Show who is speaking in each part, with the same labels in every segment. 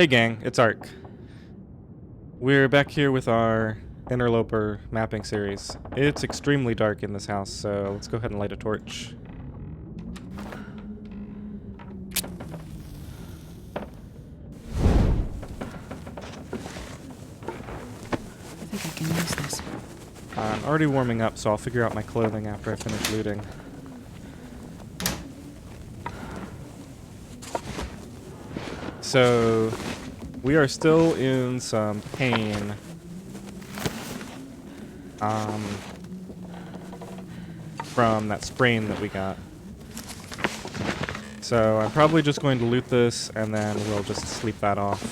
Speaker 1: Hey gang, it's Ark. We're back here with our Interloper mapping series. It's extremely dark in this house, so let's go ahead and light a torch.
Speaker 2: I think I can use this.
Speaker 1: I'm already warming up, so I'll figure out my clothing after I finish looting. So, we are still in some pain. From that sprain that we got. So I'm probably just going to loot this and then we'll just sleep that off.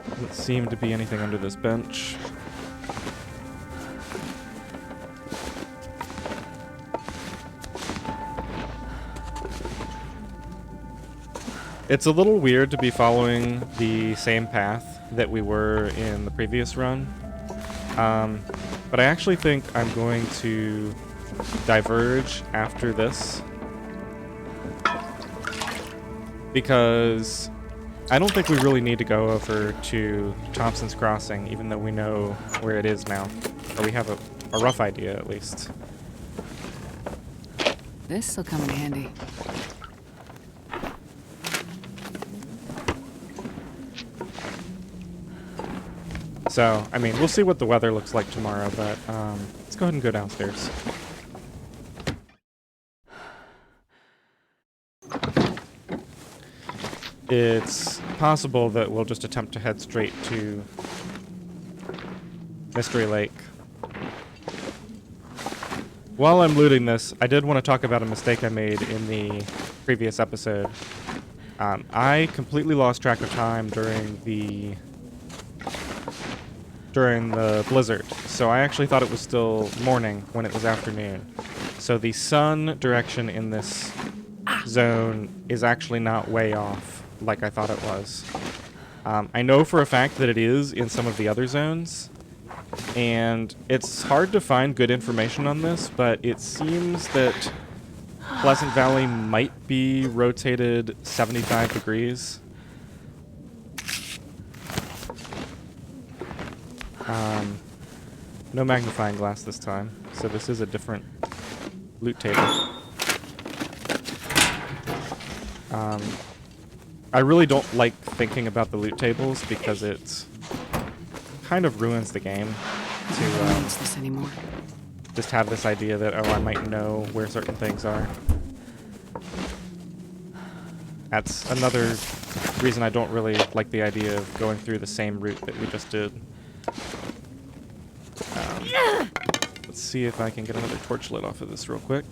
Speaker 1: Doesn't seem to be anything under this bench. It's a little weird to be following the same path that we were in the previous run. But I actually think I'm going to diverge after this. Because I don't think we really need to go over to Thompson's Crossing, even though we know where it is now. Or we have a rough idea, at least.
Speaker 2: This'll come in handy.
Speaker 1: So, I mean, we'll see what the weather looks like tomorrow, but let's go ahead and go downstairs. It's possible that we'll just attempt to head straight to Mystery Lake. While I'm looting this, I did want to talk about a mistake I made in the previous episode. I completely lost track of time during the blizzard, so I actually thought it was still morning when it was afternoon. So the sun direction in this zone is actually not way off like I thought it was. I know for a fact that it is in some of the other zones, and it's hard to find good information on this, but it seems that Pleasant Valley might be rotated 75 degrees. No magnifying glass this time, so this is a different loot table. I really don't like thinking about the loot tables because it kind of ruins the game to
Speaker 2: Use this anymore.
Speaker 1: just have this idea that, oh, I might know where certain things are. That's another reason I don't really like the idea of going through the same route that we just did. Let's see if I can get another torch lit off of this real quick.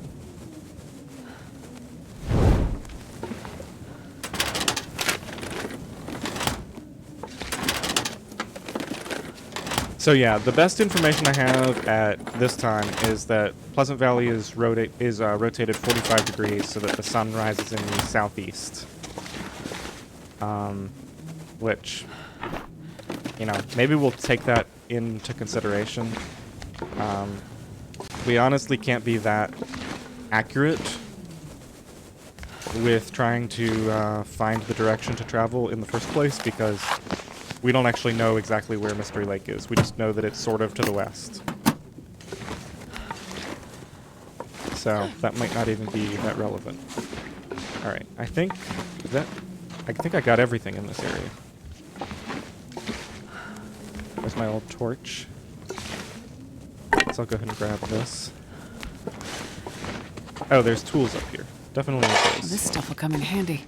Speaker 1: So yeah, the best information I have at this time is that Pleasant Valley is rotated 45 degrees so that the sun rises in the southeast. Which, you know, maybe we'll take that into consideration. We honestly can't be that accurate with trying to find the direction to travel in the first place because we don't actually know exactly where Mystery Lake is. We just know that it's sort of to the west. So that might not even be that relevant. Alright, I think I got everything in this area. There's my old torch. So I'll go ahead and grab this. Oh, there's tools up here. Definitely need those.
Speaker 2: This stuff will come in handy.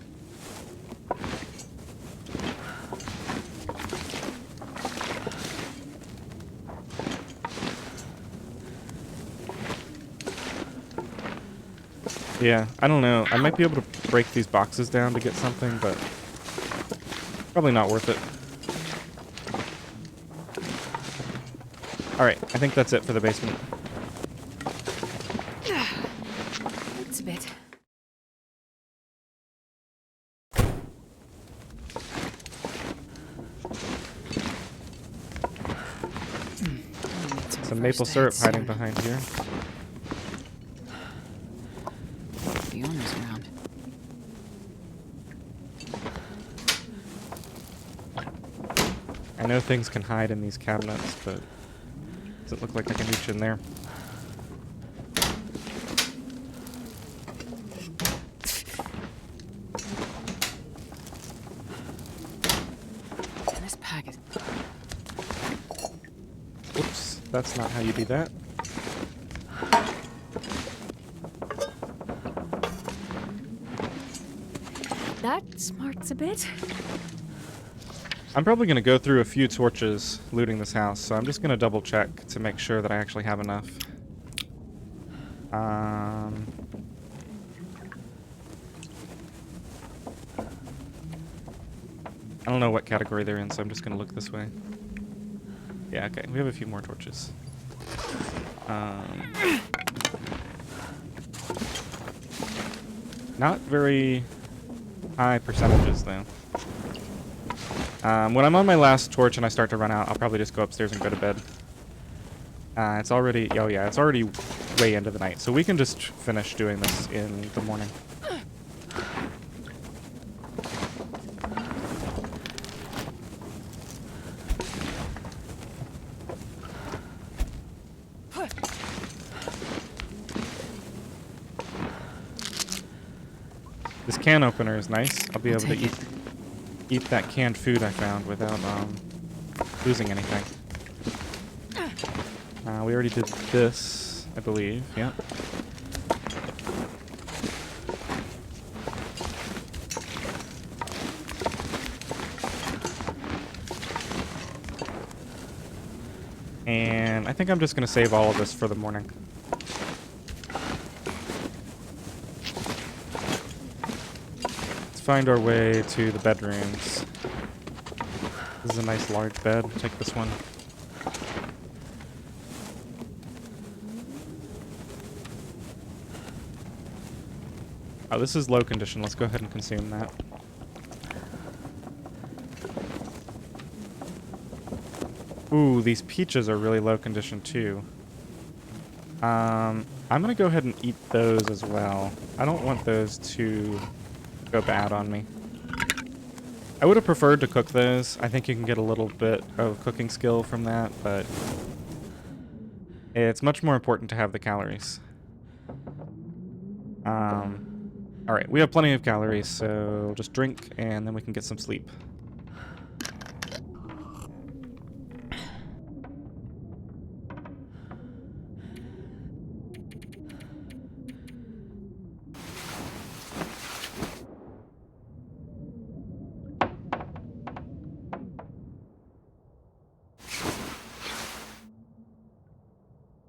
Speaker 1: Yeah, I don't know. I might be able to break these boxes down to get something, but probably not worth it. Alright, I think that's it for the basement.
Speaker 2: It's a bit.
Speaker 1: Some maple syrup hiding behind here. I know things can hide in these cabinets, but does it look like I can reach in there?
Speaker 2: This packet.
Speaker 1: Oops, that's not how you do that.
Speaker 2: That smarts a bit.
Speaker 1: I'm probably going to go through a few torches looting this house, so I'm just going to double check to make sure that I actually have enough. I don't know what category they're in, so I'm just going to look this way. Yeah, okay, we have a few more torches. Not very high percentages, though. When I'm on my last torch and I start to run out, I'll probably just go upstairs and go to bed. It's already... Oh, yeah, it's already way into the night, so we can just finish doing this in the morning. This can opener is nice. I'll be able to eat that canned food I found without losing anything. We already did this, I believe. Yep. And I think I'm just going to save all of this for the morning. Let's find our way to the bedrooms. This is a nice large bed. Take this one. Oh, this is low condition. Let's go ahead and consume that. Ooh, these peaches are really low condition too. I'm gonna go ahead and eat those as well. I don't want those to go bad on me. I would have preferred to cook those. I think you can get a little bit of cooking skill from that, but it's much more important to have the calories. Alright, we have plenty of calories, so just drink and then we can get some sleep.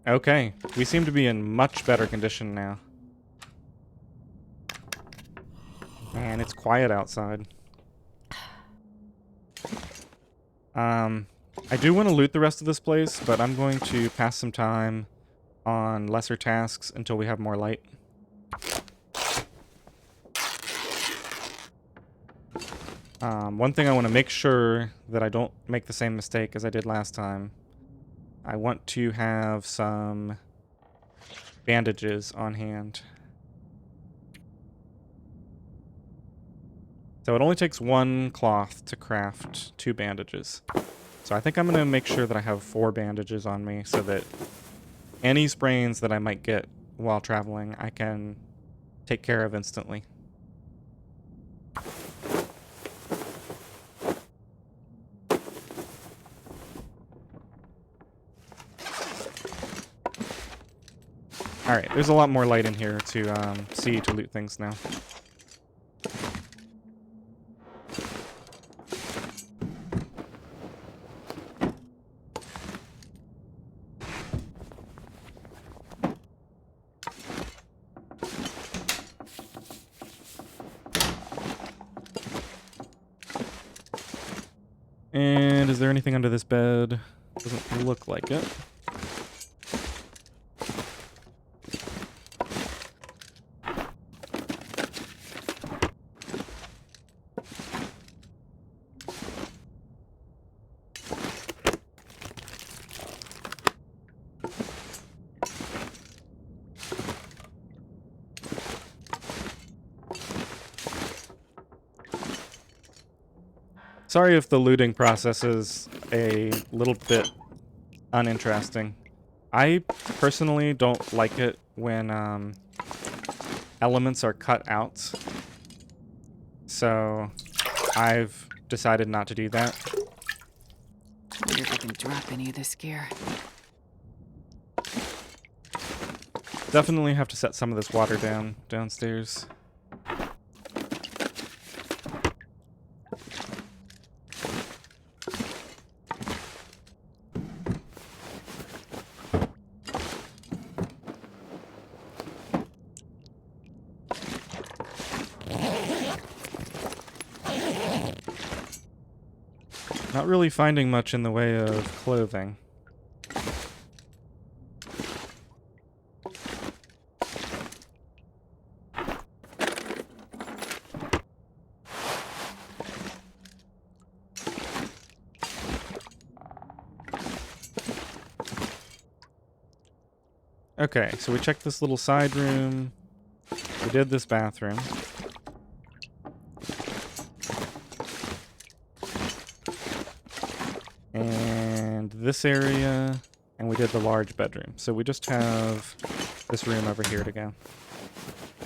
Speaker 1: Okay, we seem to be in much better condition now. Man, it's quiet outside. I do want to loot the rest of this place, but I'm going to pass some time on lesser tasks until we have more light. One thing I want to make sure that I don't make the same mistake as I did last time. I want to have some bandages on hand. So it only takes one cloth to craft 2 bandages. So I think I'm going to make sure that I have 4 bandages on me so that any sprains that I might get while traveling, I can take care of instantly. Alright, there's a lot more light in here to see to loot things now. And is there anything under this bed? Doesn't look like it. Sorry if the looting process is a little bit uninteresting. I personally don't like it when elements are cut out. So I've decided not to do that.
Speaker 3: Wonder if I can drop any of this gear.
Speaker 1: Definitely have to set some of this water down downstairs. Not really finding much in the way of clothing. Okay, so we checked this little side room. We did this bathroom. And this area, and we did the large bedroom. So we just have this room over here to go.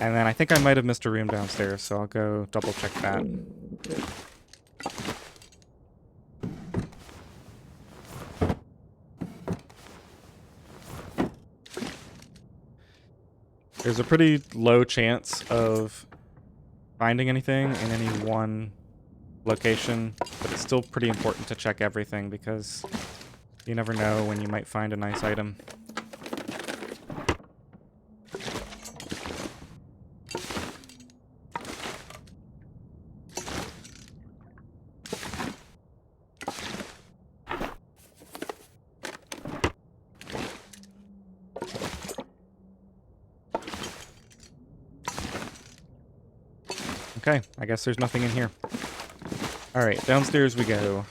Speaker 1: And then I think I might have missed a room downstairs, so I'll go double check that. There's a pretty low chance of finding anything in any one location, but it's still pretty important to check everything because you never know when you might find a nice item. Okay, I guess there's nothing in here. Alright, downstairs we go.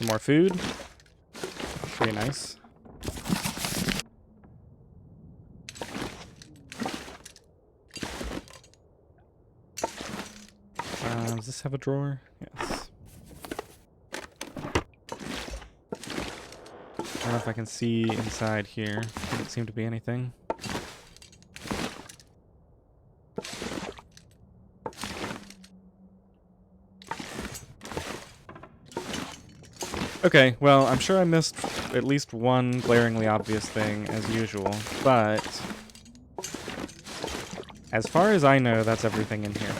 Speaker 1: Some more food. Pretty nice. Does this have a drawer? Yes. I don't know if I can see inside here. Doesn't seem to be anything. Okay, well, I'm sure I missed at least one glaringly obvious thing, as usual, but as far as I know, that's everything in here.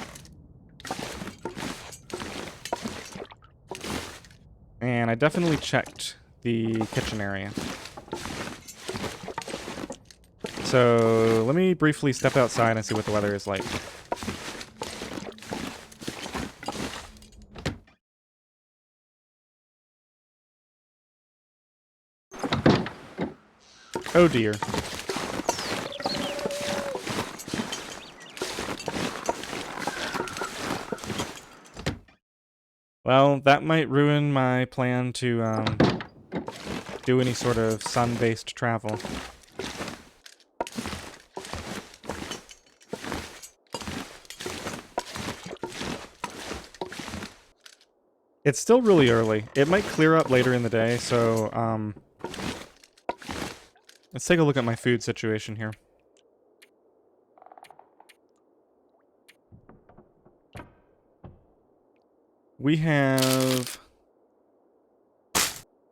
Speaker 1: And I definitely checked the kitchen area. So let me briefly step outside and see what the weather is like. Oh dear. Well, that might ruin my plan to do any sort of sun-based travel. It's still really early. It might clear up later in the day, so let's take a look at my food situation here. We have...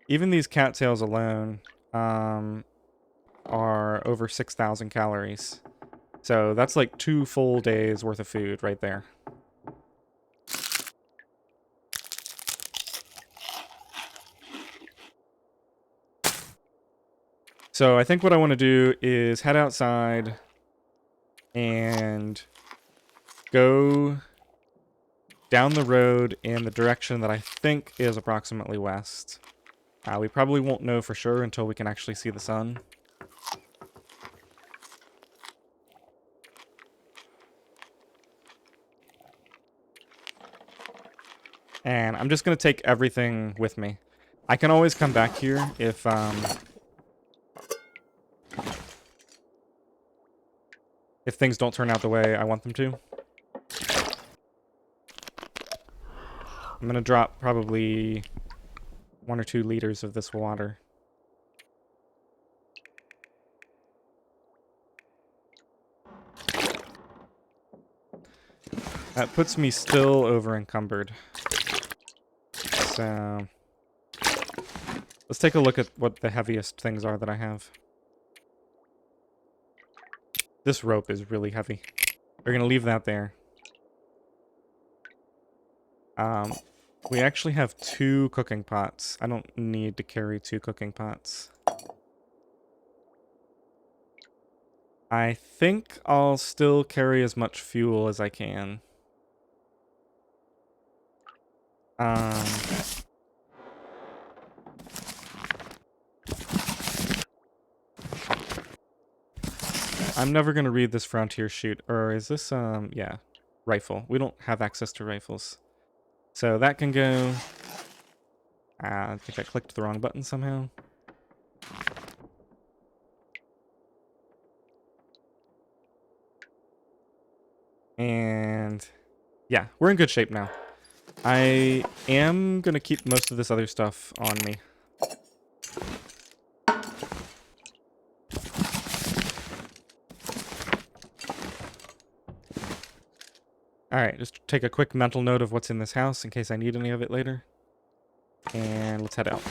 Speaker 1: Even these cattails alone are over 6,000 calories. So that's like 2 full days worth of food right there. So I think what I want to do is head outside and go down the road in the direction that I think is approximately west. We probably won't know for sure until we can actually see the sun. And I'm just going to take everything with me. I can always come back here if things don't turn out the way I want them to. I'm going to drop probably 1 or 2 liters of this water. That puts me still over encumbered. So let's take a look at what the heaviest things are that I have. This rope is really heavy. We're going to leave that there. We actually have 2 cooking pots. I don't need to carry 2 cooking pots. I think I'll still carry as much fuel as I can. I'm never going to read this frontier shoot. Or is this, yeah, rifle. We don't have access to rifles. So that can go. I think I clicked the wrong button somehow. And yeah, we're in good shape now. I am going to keep most of this other stuff on me. Alright, just take a quick mental note of what's in this house in case I need any of it later. And let's head out.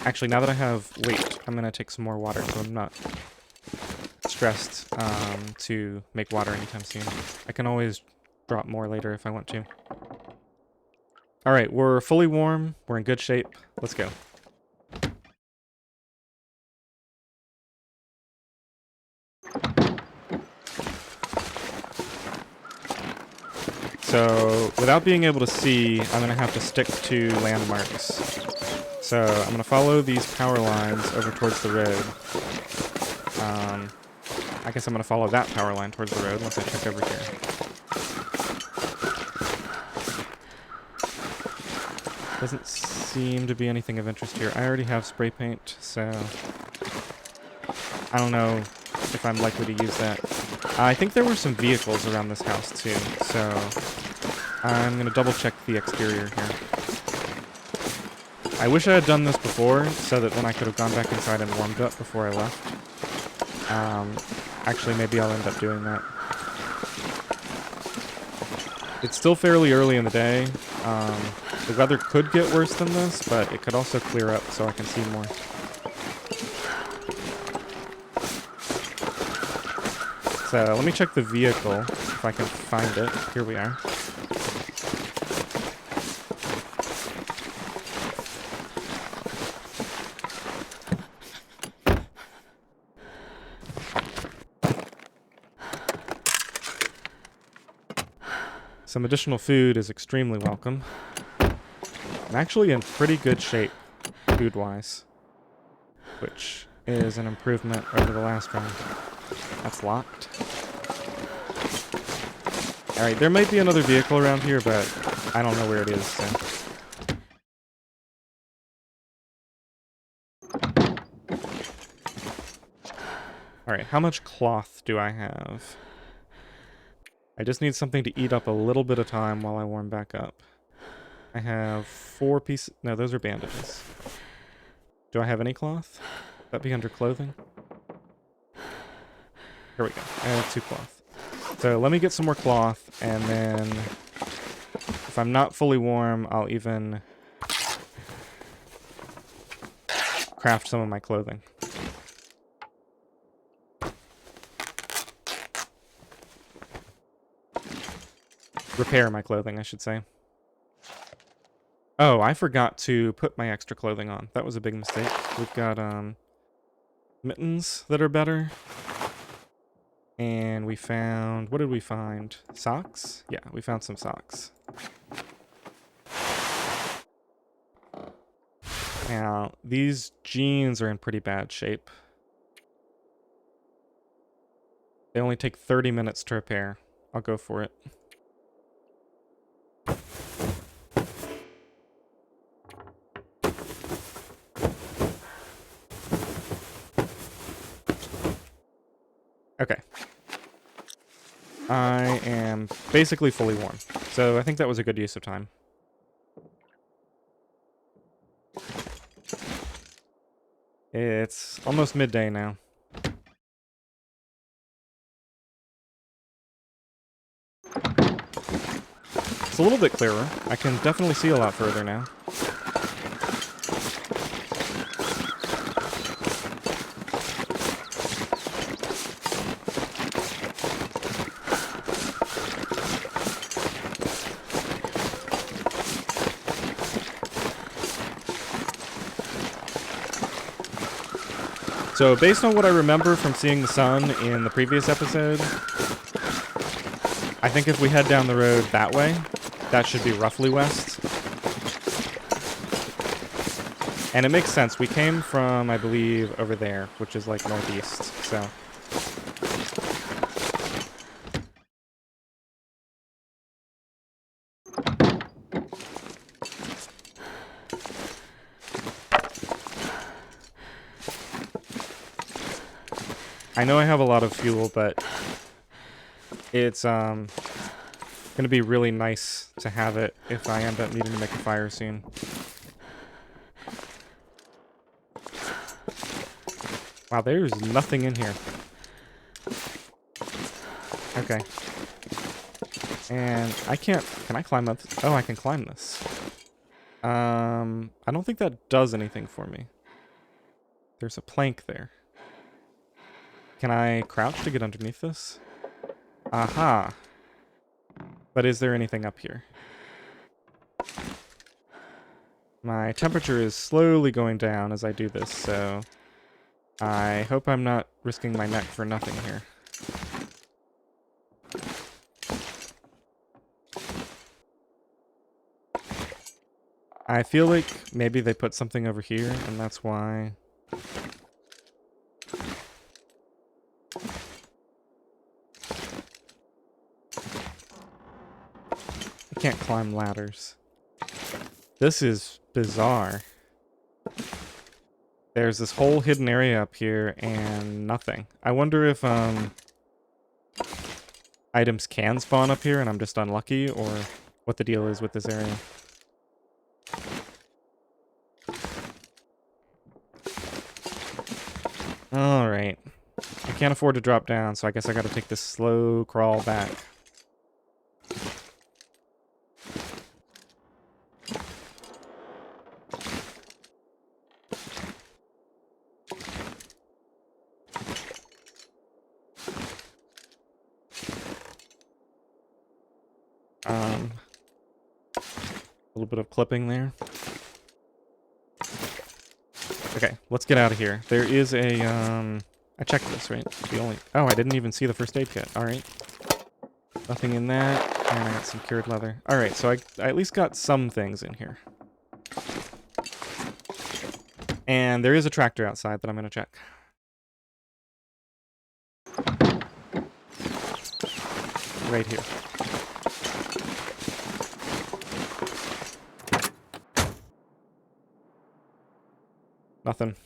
Speaker 1: Actually, now that I have weight, I'm going to take some more water so I'm not stressed to make water anytime soon. I can always drop more later if I want to. Alright, we're fully warm. We're in good shape. Let's go. So, without being able to see, I'm going to have to stick to landmarks. So, I'm going to follow these power lines over towards the road. I guess I'm going to follow that power line towards the road once I check over here. Doesn't seem to be anything of interest here. I already have spray paint, so I don't know if I'm likely to use that. I think there were some vehicles around this house too, so I'm going to double check the exterior here. I wish I had done this before, so that then I could have gone back inside and warmed up before I left. Actually, maybe I'll end up doing that. It's still fairly early in the day. The weather could get worse than this, but it could also clear up so I can see more. So let me check the vehicle, if I can find it. Here we are. Some additional food is extremely welcome. I'm actually in pretty good shape, food-wise, which is an improvement over the last round. That's locked. Alright, there might be another vehicle around here, but I don't know where it is, so. Alright, how much cloth do I have? I just need something to eat up a little bit of time while I warm back up. I have 4 pieces. No, those are bandages. Do I have any cloth? Would that be under clothing? Here we go. I have 2 cloth. So let me get some more cloth, and then if I'm not fully warm, I'll even craft some of my clothing. Repair my clothing, I should say. Oh, I forgot to put my extra clothing on. That was a big mistake. We've got mittens that are better. And we found... What did we find? Socks? Yeah, we found some socks. Now, these jeans are in pretty bad shape. They only take 30 minutes to repair. I'll go for it. Okay. I am basically fully warm, so I think that was a good use of time. It's almost midday now. It's a little bit clearer. I can definitely see a lot further now. So based on what I remember from seeing the sun in the previous episode, I think if we head down the road that way, that should be roughly west. And it makes sense. We came from, I believe, over there, which is like northeast, so... I know I have a lot of fuel, but it's gonna be really nice to have it if I end up needing to make a fire soon. Wow, there's nothing in here. Okay. And I can't... Can I climb up? Oh, I can climb this. I don't think that does anything for me. There's a plank there. Can I crouch to get underneath this? Aha. But is there anything up here? My temperature is slowly going down as I do this, so... I hope I'm not risking my neck for nothing here. I feel like maybe they put something over here, and that's why... I can't climb ladders. This is bizarre. There's this whole hidden area up here, and nothing. I wonder if, items can spawn up here, and I'm just unlucky, or what the deal is with this area. Alright. I can't afford to drop down, so I guess I gotta take this slow crawl back. A little bit of clipping there. Okay, let's get out of here. There is a, I checked this, right? The only... Oh, I didn't even see the first aid kit. Alright. Nothing in that, and I got some cured leather. Alright, so I at least got some things in here. And there is a tractor outside that I'm gonna check. Right here. Nothing.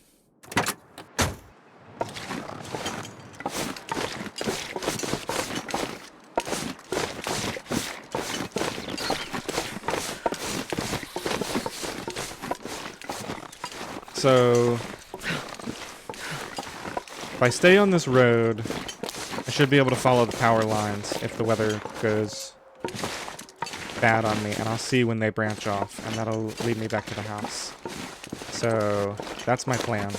Speaker 1: So, if I stay on this road, I should be able to follow the power lines if the weather goes bad on me, and I'll see when they branch off, and that'll lead me back to the house. So, that's my plan.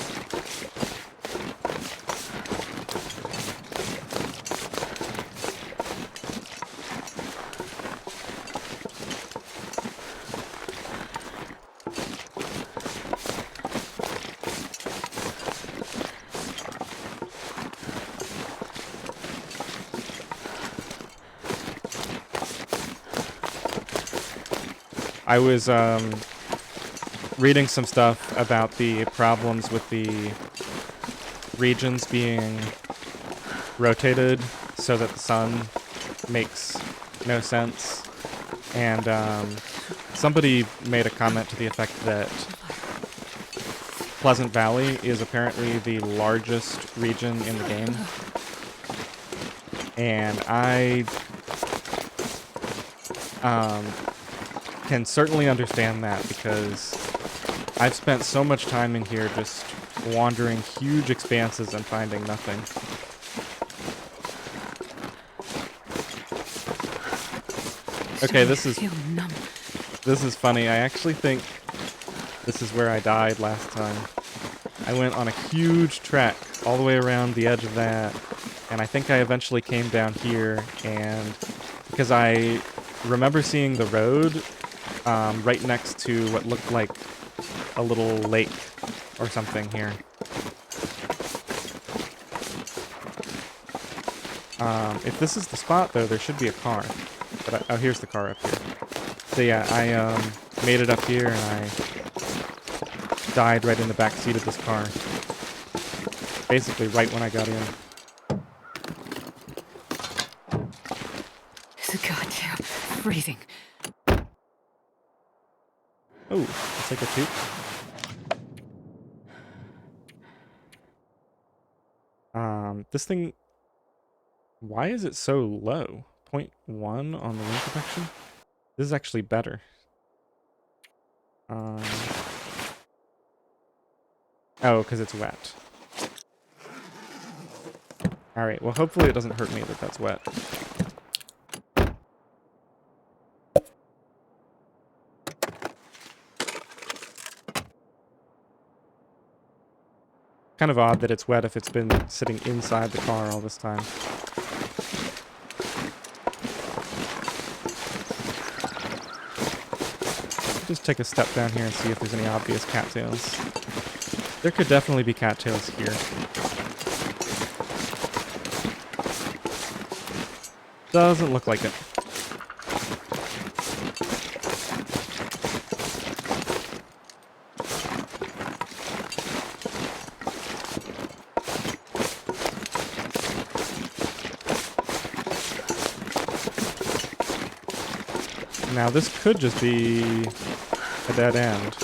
Speaker 1: I was reading some stuff about the problems with the regions being rotated so that the sun makes no sense. And somebody made a comment to the effect that Pleasant Valley is apparently the largest region in the game. And I can certainly understand that, because I've spent so much time in here just wandering huge expanses and finding nothing. Okay, this is funny. I actually think this is where I died last time. I went on a huge trek all the way around the edge of that, and I think I eventually came down here, and because I remember seeing the road right next to what looked like a little lake or something here. If this is the spot, though, there should be a car. But oh, here's the car up here. So yeah, I made it up here, and I died right in the back seat of this car. Basically, right when I got in.
Speaker 3: It's goddamn freezing.
Speaker 1: Oh, I'll take a toot. This thing... Why is it so low? 0.1 on the wind protection? This is actually better. Oh, because it's wet. Alright, well hopefully it doesn't hurt me that that's wet. Kind of odd that it's wet if it's been sitting inside the car all this time. Just take a step down here and see if there's any obvious cattails. There could definitely be cattails here. Doesn't look like it. Now this could just be a dead end.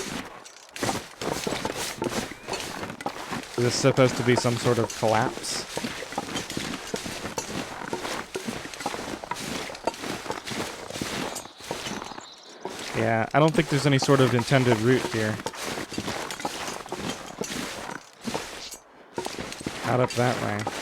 Speaker 1: Is this supposed to be some sort of collapse? Yeah, I don't think there's any sort of intended route here. Not up that way.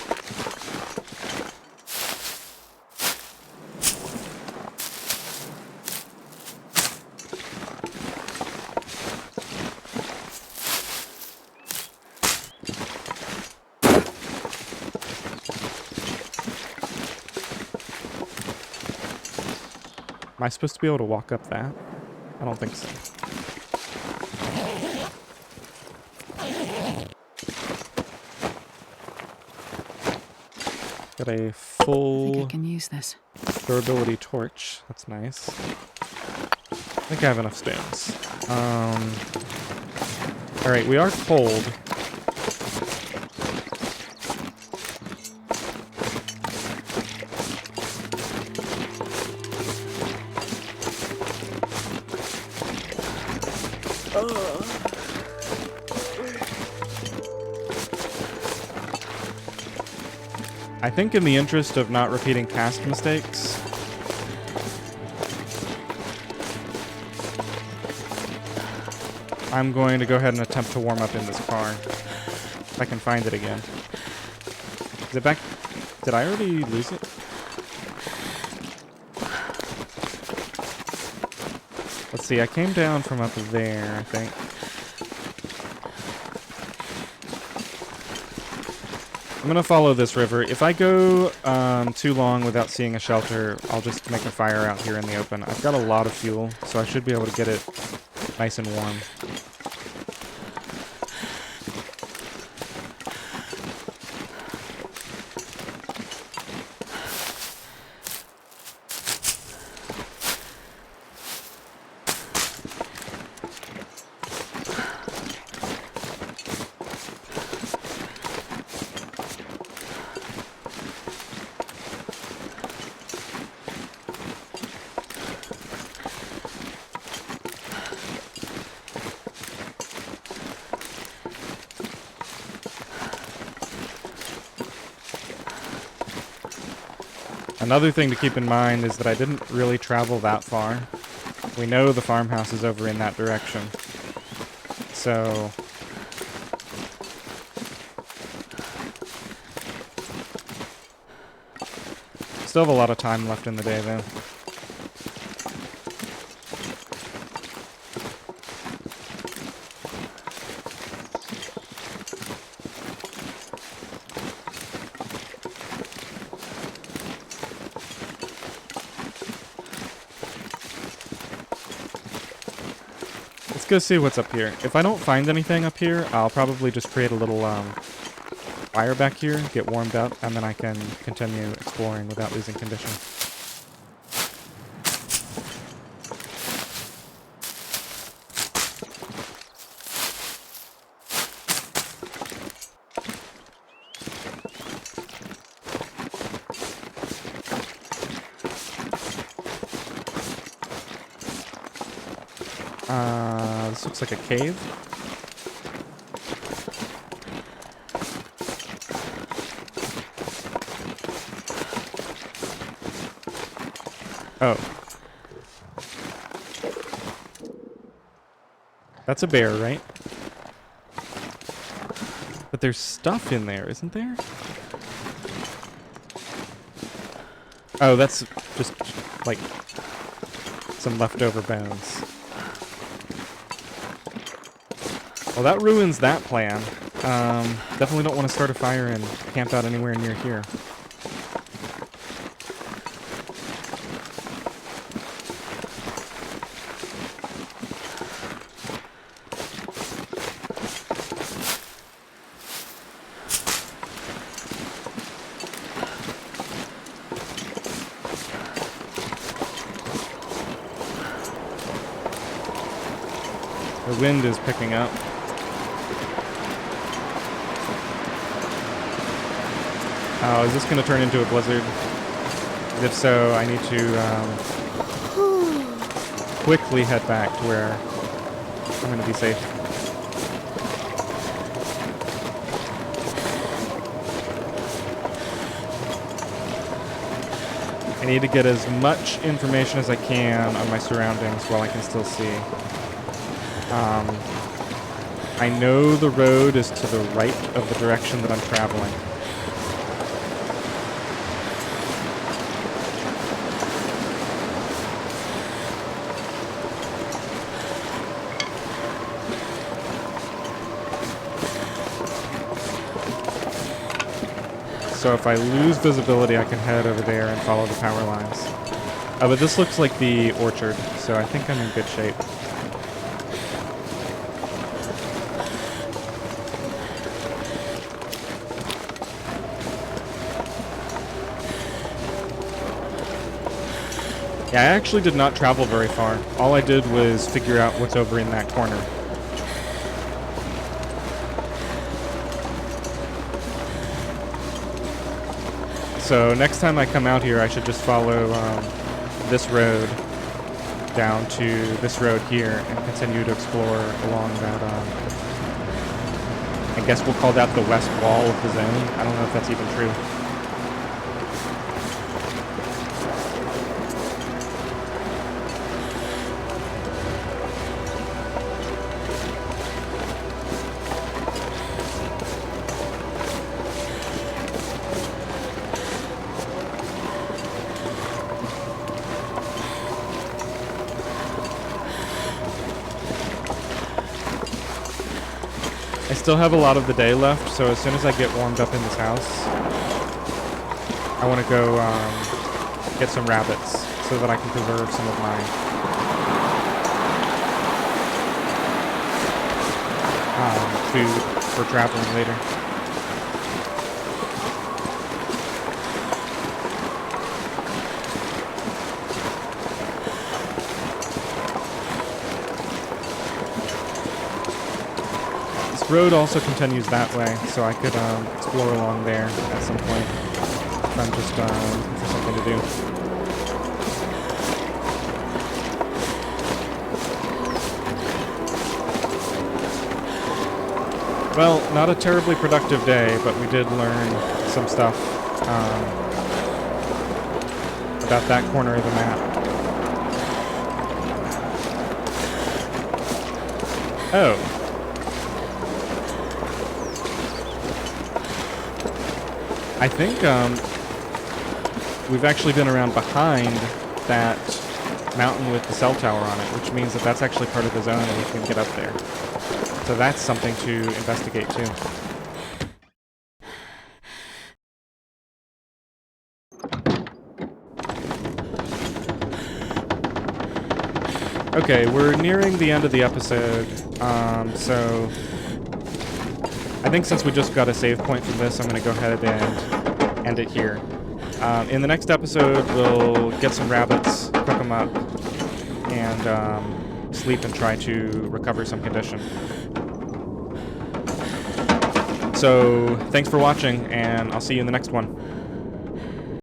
Speaker 1: Am I supposed to be able to walk up that? I don't think so. Got a
Speaker 3: I
Speaker 1: full
Speaker 3: think I can use this.
Speaker 1: durability torch. That's nice. I think I have enough stones. Alright, we are cold. I think in the interest of not repeating past mistakes, I'm going to go ahead and attempt to warm up in this car. If I can find it again. Is it back? Did I already lose it? Let's see, I came down from up there, I think. I'm gonna follow this river. If I go too long without seeing a shelter, I'll just make a fire out here in the open. I've got a lot of fuel, so I should be able to get it nice and warm. Another thing to keep in mind is that I didn't really travel that far. We know the farmhouse is over in that direction. So... still have a lot of time left in the day, though. Let's go see what's up here. If I don't find anything up here, I'll probably just create a little fire back here, get warmed up, and then I can continue exploring without losing condition. This looks like a cave. Oh. That's a bear, right? But there's stuff in there, isn't there? Oh, that's just, like, some leftover bones. Well, that ruins that plan. Definitely don't want to start a fire and camp out anywhere near here. The wind is picking up. Oh, is this going to turn into a blizzard? If so, I need to quickly head back to where I'm going to be safe. I need to get as much information as I can on my surroundings while I can still see. I know the road is to the right of the direction that I'm traveling. So if I lose visibility, I can head over there and follow the power lines. But this looks like the orchard, so I think I'm in good shape. Yeah, I actually did not travel very far. All I did was figure out what's over in that corner. So next time I come out here, I should just follow this road down to this road here and continue to explore along that, I guess we'll call that the west wall of the zone. I don't know if that's even true. I still have a lot of the day left, so as soon as I get warmed up in this house, I want to go get some rabbits so that I can preserve some of my food for traveling later. This road also continues that way, so I could explore along there at some point if I'm just looking for something to do. Well, not a terribly productive day, but we did learn some stuff. about that corner of the map. Oh. I think we've actually been around behind that mountain with the cell tower on it, which means that that's actually part of the zone and we can get up there. So that's something to investigate too. Okay, we're nearing the end of the episode, so I think since we just got a save point from this, I'm going to go ahead and end it here. In the next episode, we'll get some rabbits, cook them up, and sleep and try to recover some condition. So, thanks for watching, and I'll see you in the next one.